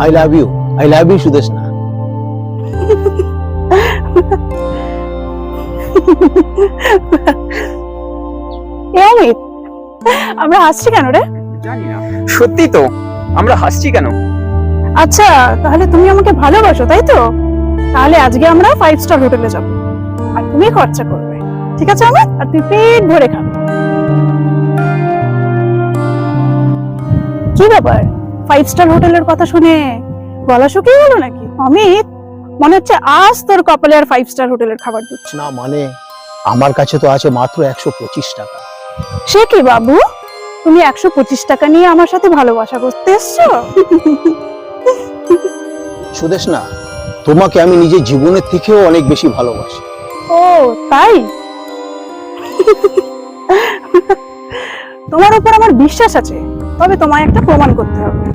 I love you Sudeshna. Amit, আমরা হাসছি কেন রে? জানি না, সত্যি তো আমরা হাসছি কেন? আচ্ছা, তাহলে তুমি আমাকে ভালোবাসো, তাই তো? তাহলে আজকে আমরা 5 স্টার হোটেলে যাব, আর তুমি খরচা করবে, ঠিক আছে অমিত? আর তুই পেট ভরে খাবে। কি ব্যাপার, 5 স্টার হোটেলের কথা শুনে গলা শুকিয়ে গেল নাকি? অমিত, মনে হচ্ছে আজ তোর কপালে আর 5 স্টার হোটেলের খাবার দিচ্ছে না মানে আমার কাছে তো আছে মাত্র 125 টাকা। সে কি বাবু, তুমি 125 টাকা নিয়ে আমার সাথে ভালোবাসা করতে এসছো? সুদেশনা, তোমাকে আমি নিজের জীবনের থেকেও অনেক বেশি ভালোবাসি। ও তাই? তোমার উপর আমার বিশ্বাস আছে, তবে তোমায় একটা প্রমাণ করতে হবে।